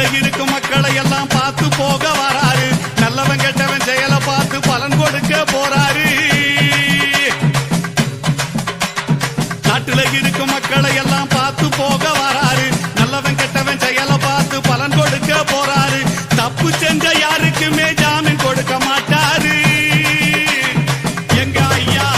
நாட்டுல இருக்கும் மக்களை எல்லாம் பார்த்து போக வராரு. நல்லவன் கெட்டவன் செயலை பார்த்து பலன் கொடுக்க போறாரு. நாட்டுல இருக்கும் மக்களை எல்லாம் பார்த்து போக வராரு. நல்லவன் கெட்டவன் செயலை பார்த்து பலன் கொடுக்க போறாரு. தப்பு செஞ்ச யாருக்குமே ஜாமீன் கொடுக்க மாட்டாரு. எங்க ஐயா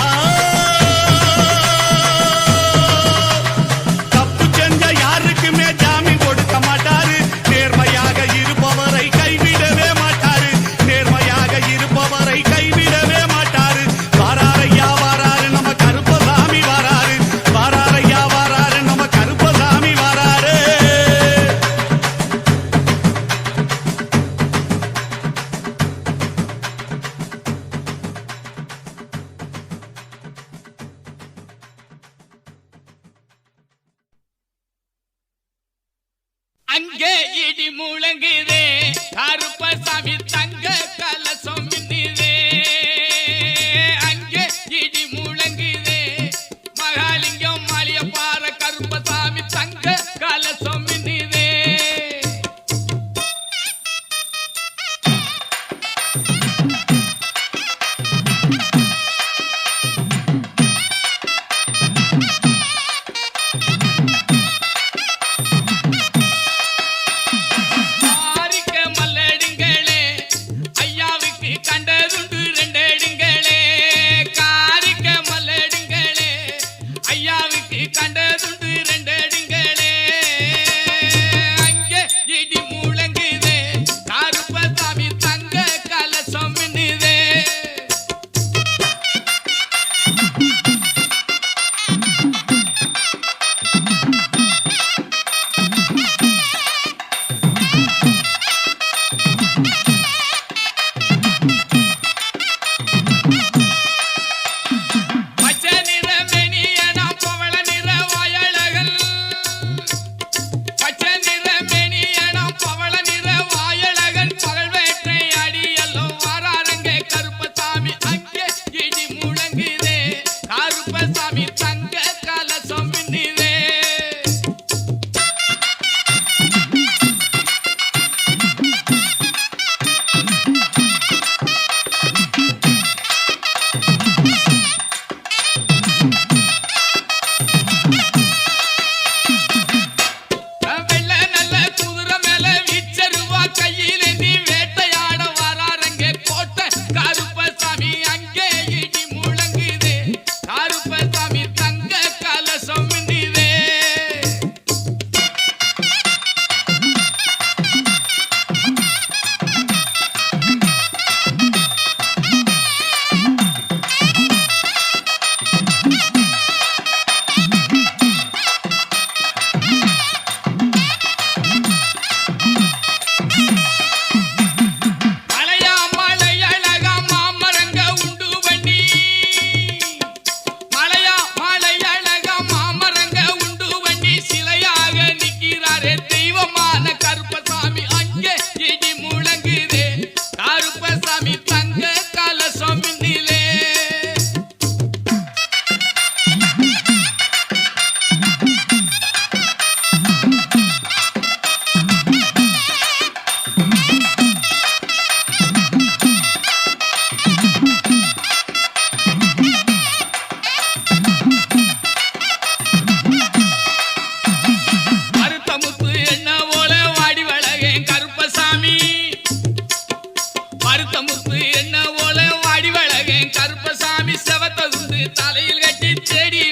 தப்பு செஞ்ச யாருக்குமே ஜாமீன் கொடுக்க மாட்டாரு. நேர்மையாக இருப்பவரை கைவிடவே மாட்டாரு. நேர்மையாக இருப்பவரை கைவிடவே மாட்டாரு. வாராரையா வாராரு நம்ம கருப்பசாமி வாராரு. வாராரையா வாராரு நம்ம கருப்பசாமி வாராரு. அங்கே இடி முழங்குதே கருப்பசாமி தங்க கலசம் மின்னுதே. அங்கே இடி முழங்குதே மகாலிங்கம் மாளியப்பாற கருப்பசாமி தங்க கலசம் மின்னுதே. ஆரிக்க மல்லடிங்களே ஐயாவுக்கு கண்டதுண்டு ரெண்டடிங்களே. காரிக்க மல்லடிங்களே ஐயாவுக்கு கண்டதுண்டு ரெண்டடிங்களே. அங்கே இடி முழங்குதே கருப்பசாமி தங்க கலசம் மின்னுதே. பச்சை நிற மேனியனா பவள நிற வாயழகன். பச்சை நிற மேனியனா பவள நிற வாயழகன். பகல் வேட்டை அடியெல்லாம் வாராரங்க கருப்பசாமி. அங்கே இடி முழங்குதே கருப்பசாமி தங்க கலசம் மின்னுதே. வெள்ள நல்ல குதிரை மேல வீச்சருவா கையிலேந்தி வேட்டையாட வராரங்க கோட்டை கருப்பசாமி. அங்கே இடி முழங்குதே கருப்பசாமி தங்க கலசம் மின்னுதே. மலையா மலையழகா மாமரங்க உண்டு வண்டி. மலையா மலையழகா மாமரங்க உண்டு வண்டி. சிலையாக நிற்கிறாரே தெய்வமான கருப்பசாமி. அங்கே இடி முழங்குதே கருப்பசாமி தங்க கலசம் மின்னிலே. மருத்தமுத்து என்ன போல வாடி வளகேன் கருப்பசாமி. மருத்தமுத்து என்ன போல வாடி வளகேன் கருப்பசாமி. செவத்தகுந்து தலையில் கட்டி தேடி